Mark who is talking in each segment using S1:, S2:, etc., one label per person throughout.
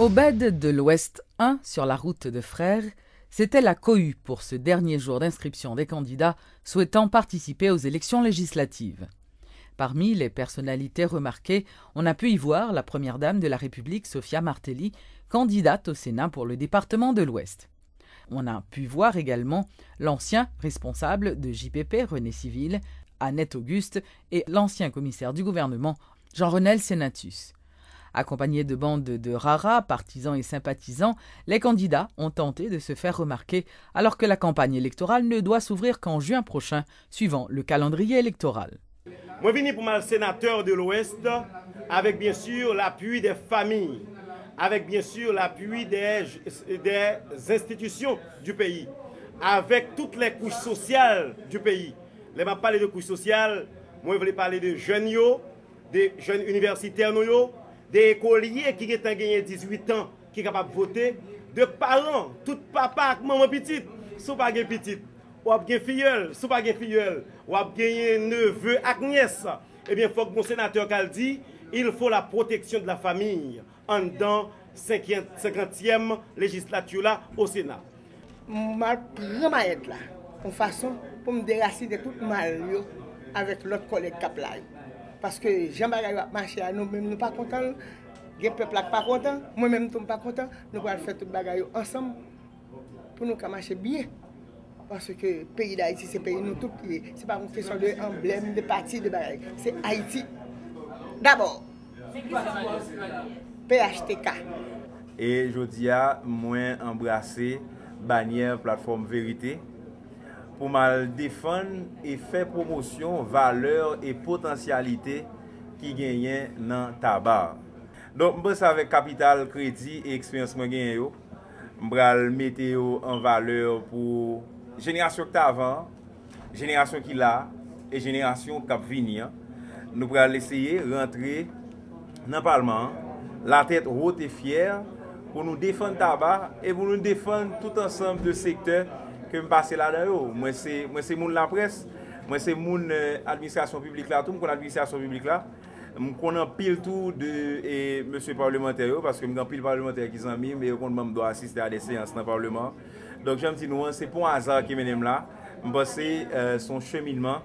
S1: Au BED de l'Ouest 1, sur la route de Frères, c'était la cohue pour ce dernier jour d'inscription des candidats souhaitant participer aux élections législatives. Parmi les personnalités remarquées, on a pu y voir la première dame de la République, Sophia Martelly, candidate au Sénat pour le département de l'Ouest. On a pu voir également l'ancien responsable de JPP, René Civil, Annette Auguste, et l'ancien commissaire du gouvernement, Jean-Renel Senatus. Accompagnés de bandes de raras, partisans et sympathisants, les candidats ont tenté de se faire remarquer alors que la campagne électorale ne doit s'ouvrir qu'en juin prochain, suivant le calendrier électoral.
S2: Moi, je viens pour le sénateur de l'Ouest avec bien sûr l'appui des familles, avec bien sûr l'appui des institutions du pays, avec toutes les couches sociales du pays. Je vais parler de couches sociales, moi je vais parler de jeunes, des jeunes universitaires, des écoliers qui ont gagné 18 ans, qui sont capables de voter, de parents, tout papa, maman petite, si vous n'avez pas petite, ou avez filleul, si vous n'avez pas filleul, ou avez neveu, nièce, eh bien, il faut que mon sénateur dit, il faut la protection de la famille en dans 50e législature là au Sénat.
S3: Je vais vraiment être là, en façon pour me déraciner de tout mal avec l'autre collègue Kapla. Parce que Jean-Bagaille va marcher à nous-mêmes, nous ne sommes pas contents. Le peuple n'est pas content, moi-même, nous ne sommes pas contents. Nous allons faire tout le bagaille ensemble pour nous marcher bien. Parce que le pays d'Haïti, c'est le pays nous tous. Ce n'est pas une question d'emblème, de parti, de bagaille. C'est Haïti. D'abord, PHTK.
S4: Et je dis à moi embrasser bannière plateforme vérité pour mal défendre et faire promotion valeur et potentialité qui gagnent dans le tabac. Donc, je pense avec capital, crédit et expérience que je vais mettre en valeur pour la génération qui est avant, la génération qui est là et la génération qui va venir. Nous allons essayer de rentrer dans le Parlement, la tête haute et fière, pour nous défendre le tabac et pour nous défendre tout ensemble de secteurs que je passe là-dedans. Moi, c'est mon la presse, moi, c'est mon administration publique là, tout mon administration publique là. Je connais pile tout de monsieur parlementaire, parce que je connais pile parlementaire qui sont mis, mais je dois assister à des séances dans le Parlement. Donc, je me dis, non, c'est pour un hasard qui mène là. Je pense que son cheminement.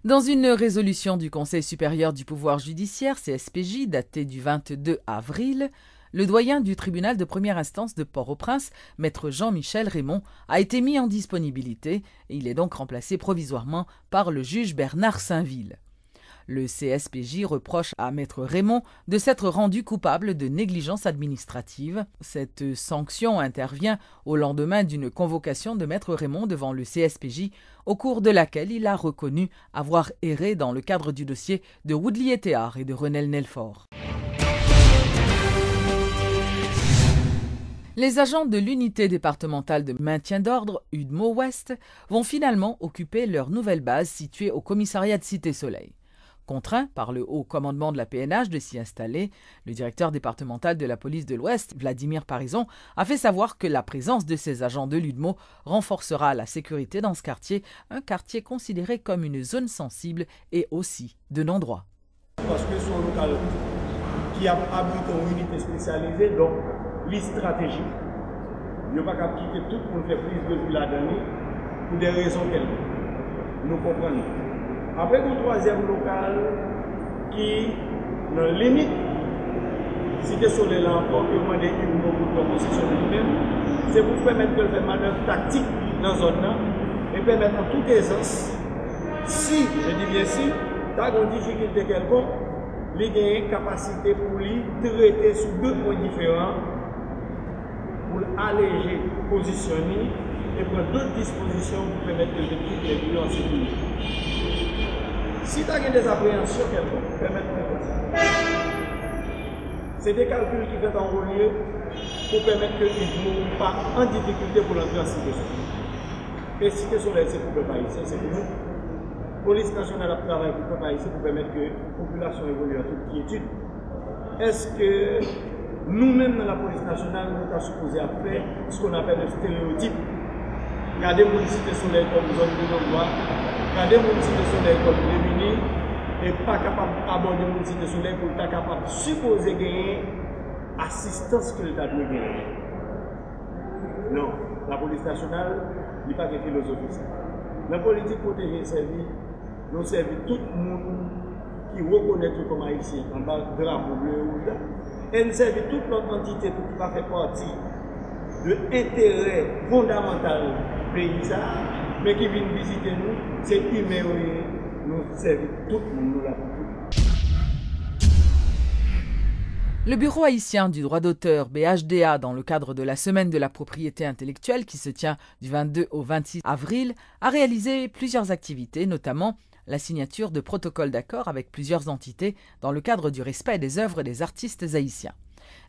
S1: Dans une résolution du Conseil supérieur du pouvoir judiciaire, CSPJ, datée du 22 avril, le doyen du tribunal de première instance de Port-au-Prince, maître Jean-Michel Raymond, a été mis en disponibilité et il est donc remplacé provisoirement par le juge Bernard Sainville. Le CSPJ reproche à maître Raymond de s'être rendu coupable de négligence administrative. Cette sanction intervient au lendemain d'une convocation de maître Raymond devant le CSPJ, au cours de laquelle il a reconnu avoir erré dans le cadre du dossier de Woodley et Théard et de Renel Nelfort. Les agents de l'unité départementale de maintien d'ordre, UDMO Ouest, vont finalement occuper leur nouvelle base située au commissariat de Cité-Soleil. Contraint par le haut commandement de la PNH de s'y installer, le directeur départemental de la police de l'Ouest, Vladimir Parison, a fait savoir que la présence de ces agents de l'UDMO renforcera la sécurité dans ce quartier, un quartier considéré comme une zone sensible et aussi de non-droit.
S5: Parce que c'est un local qui a abrité une unité spécialisée, donc les stratégiques, il n'y a pas qu'à quitter tout pour faire prise de vue là-dedans, pour des raisons quelconques. Nous comprenons. Après, le troisième local qui, dans la limite, Cité Soleil là encore, qui demande une pour possession de lui-même, c'est pour permettre de faire manœuvre tactique dans la zone là et permettre en toute aisance, si, je dis bien si, tu as une difficulté quelconque, il y a une capacité pour lui traiter sur deux points différents pour alléger, positionner et prendre d'autres dispositions pour permettre de quitter les lieux en sécurité. Si tu as des appréhensions quelconques, permettre de c'est des calculs qui sont en lieu pour permettre qu'ils ne soient pas en difficulté pour l'entrée en Cité Soleil. Et Cité Soleil, c'est pour le pays, c'est pour nous. Police nationale a travaillé pour le pays, pour permettre que la population évolue en toute quiétude. Est-ce que nous-mêmes dans la police nationale, nous sommes supposés à faire ce qu'on appelle le stéréotype? Regardez mon Cité Soleil comme zone de non-droit, regardez mon Cité Soleil comme démunie, et pas capable d'aborder une cité soleil pour être capable de supposer gagner assistance que l'État doit gagner. Non, la police nationale n'est pas une philosophie. La politique protégée servit, nous servit tout le monde qui reconnaît tout comme haïtien en bas de drapeau bleu ou rouge. Et nous servit toute notre entité pour qui va faire partie de l'intérêt fondamental du pays, mais qui vient visiter nous, c'est humain, nous servit tout le monde là.
S1: Le Bureau haïtien du droit d'auteur, BHDA, dans le cadre de la Semaine de la propriété intellectuelle qui se tient du 22 au 26 avril, a réalisé plusieurs activités, notamment la signature de protocoles d'accord avec plusieurs entités dans le cadre du respect des œuvres des artistes haïtiens.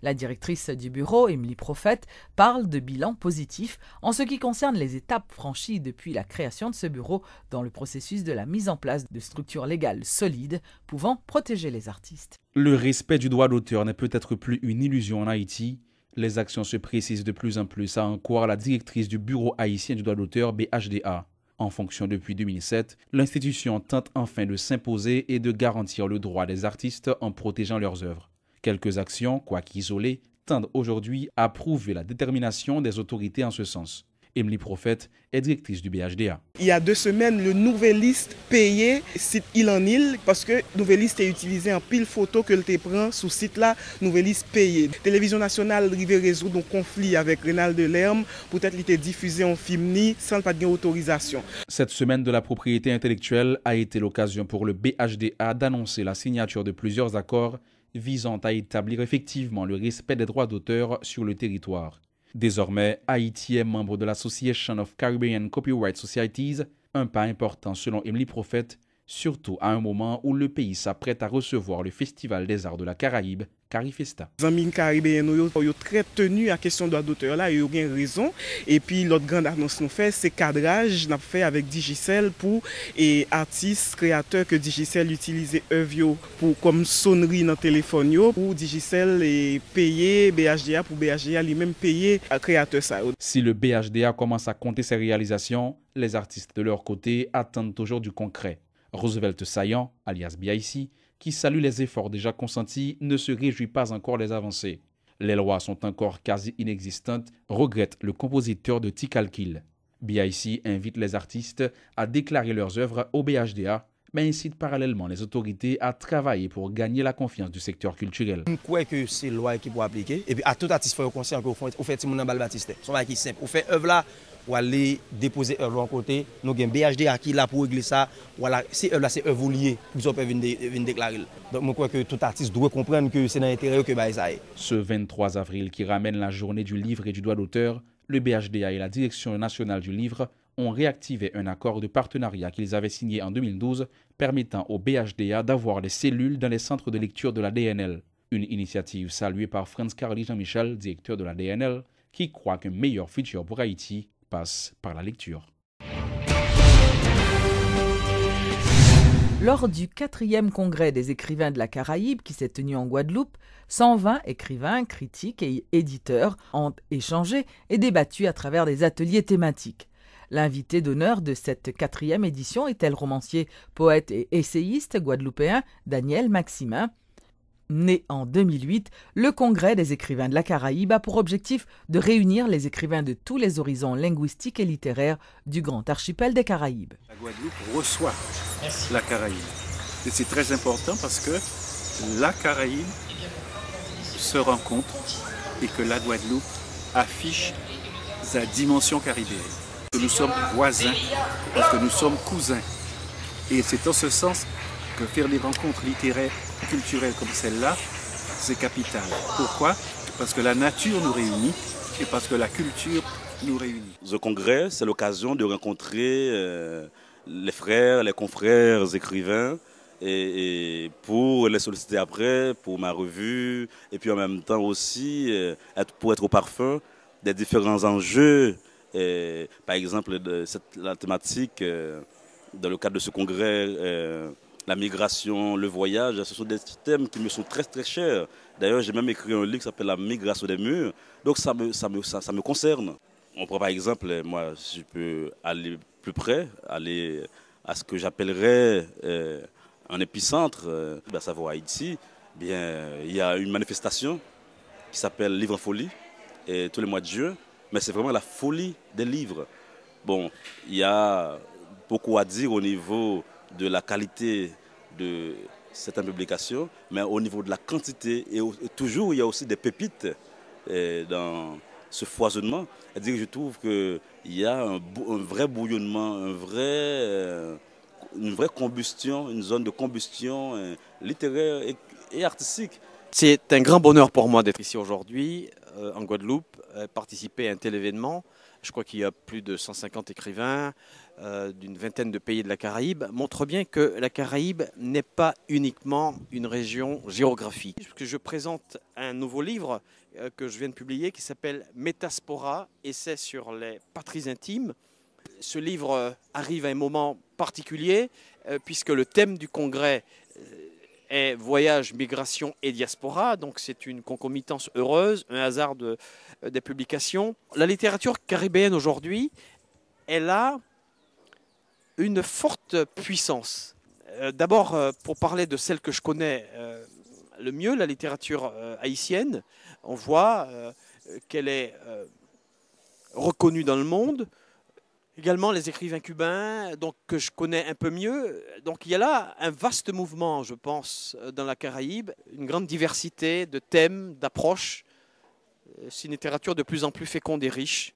S1: La directrice du bureau, Émilie Prophète, parle de bilan positif en ce qui concerne les étapes franchies depuis la création de ce bureau dans le processus de la mise en place de structures légales solides pouvant protéger les artistes.
S6: Le respect du droit d'auteur n'est peut-être plus une illusion en Haïti. Les actions se précisent de plus en plus, à en croire la directrice du bureau haïtien du droit d'auteur, BHDA. En fonction depuis 2007, l'institution tente enfin de s'imposer et de garantir le droit des artistes en protégeant leurs œuvres. Quelques actions, quoique isolées, tendent aujourd'hui à prouver la détermination des autorités en ce sens. Émilie Prophète est directrice du BHDA.
S7: Il y a 2 semaines, le Nouvelliste payé site île en île parce que Nouvelliste est utilisé en pile photo que le prend sous site là, Nouvelliste payé. Télévision nationale rive résoudre un conflit avec Rénal Delerme, peut-être il était diffusé en film ni sans pas de autorisation.
S6: Cette semaine de la propriété intellectuelle a été l'occasion pour le BHDA d'annoncer la signature de plusieurs accords visant à établir effectivement le respect des droits d'auteur sur le territoire. Désormais, Haïti est membre de l'Association of Caribbean Copyright Societies, un pas important selon Émilie Prophète, surtout à un moment où le pays s'apprête à recevoir le Festival des Arts de la Caraïbe, Carifesta.
S7: Les amis caribéens sont très tenus à la question de droit d'auteur là, ils ont bien raison. Et puis l'autre grande annonce nous fait, c'est cadrage nous fait avec Digicel pour et artistes, créateurs que Digicel utilise œuvre pour comme sonnerie dans téléphone yo, pour Digicel et payer BHDA pour BHDA lui-même payer créateur ça.
S6: Si le BHDA commence à compter ses réalisations, les artistes de leur côté attendent toujours du concret. Roosevelt Saillant, alias BIC, qui salue les efforts déjà consentis, ne se réjouit pas encore des avancées. Les lois sont encore quasi inexistantes, regrette le compositeur de Tikalkil. BIC invite les artistes à déclarer leurs œuvres au BHDA, mais incite parallèlement les autorités à travailler pour gagner la confiance du secteur culturel.
S8: Je crois que c'est la loi qui peut appliquer. Et puis à tout artiste, il faut être conscient que vous faites mon bal baptiste. C'est un qui simple. Vous faites œuvre là, ou aller déposer œuvre en côté. Nous avons BHDA qui est là pour régler ça. Voilà, ces œuvres là, c'est œuvre liées. Vous pouvez venir déclarer. Donc je crois que tout artiste doit comprendre que c'est dans l'intérêt que ça est.
S6: Ce 23 avril qui ramène la journée du livre et du droit d'auteur, le BHDA et la Direction nationale du livre ont réactivé un accord de partenariat qu'ils avaient signé en 2012 permettant au BHDA d'avoir des cellules dans les centres de lecture de la DNL. Une initiative saluée par Franz Carly Jean-Michel, directeur de la DNL, qui croit qu'un meilleur futur pour Haïti passe par la lecture.
S1: Lors du 4e congrès des écrivains de la Caraïbe qui s'est tenu en Guadeloupe, 120 écrivains, critiques et éditeurs ont échangé et débattu à travers des ateliers thématiques. L'invité d'honneur de cette 4e édition était le romancier, poète et essayiste guadeloupéen Daniel Maximin. Né en 2008, le Congrès des écrivains de la Caraïbe a pour objectif de réunir les écrivains de tous les horizons linguistiques et littéraires du grand archipel des Caraïbes.
S9: La Guadeloupe reçoit la Caraïbe. Et c'est très important parce que la Caraïbe se rencontre et que la Guadeloupe affiche sa dimension caribéenne. Que nous sommes voisins, parce que nous sommes cousins. Et c'est en ce sens que faire des rencontres littéraires, culturelles comme celle-là, c'est capital. Pourquoi? Parce que la nature nous réunit et parce que la culture nous réunit.
S10: Ce congrès, c'est l'occasion de rencontrer les frères, les confrères écrivains et pour les solliciter après, pour ma revue, et puis en même temps aussi pour être au parfum des différents enjeux. Par exemple, la thématique, dans le cadre de ce congrès, la migration, le voyage, ce sont des thèmes qui me sont très très chers. D'ailleurs, j'ai même écrit un livre qui s'appelle La migration des murs, donc ça me concerne. On prend par exemple, moi, si je peux aller plus près, aller à ce que j'appellerais un épicentre. Savoie-Haïti, il y a une manifestation qui s'appelle Livre en Folie, et tous les mois de juin, mais c'est vraiment la folie des livres. Bon, il y a beaucoup à dire au niveau de la qualité de certaines publications, mais au niveau de la quantité, et toujours il y a aussi des pépites dans ce foisonnement. C'est-à-dire que je trouve qu'il y a un vrai bouillonnement, une vraie combustion, une zone de combustion littéraire et artistique.
S11: C'est un grand bonheur pour moi d'être ici aujourd'hui en Guadeloupe, participer à un tel événement. Je crois qu'il y a plus de 150 écrivains d'une vingtaine de pays de la Caraïbe. Montre bien que la Caraïbe n'est pas uniquement une région géographique. Je présente un nouveau livre que je viens de publier qui s'appelle Métaspora, essai sur les patries intimes. Ce livre arrive à un moment particulier puisque le thème du congrès est voyage, migration et diaspora, donc c'est une concomitance heureuse, un hasard des publications. La littérature caribéenne aujourd'hui, elle a une forte puissance. D'abord, pour parler de celle que je connais le mieux, la littérature haïtienne, on voit qu'elle est reconnue dans le monde. Également les écrivains cubains, donc, que je connais un peu mieux. Donc il y a là un vaste mouvement, je pense, dans la Caraïbe, une grande diversité de thèmes, d'approches. C'est une littérature de plus en plus féconde et riche.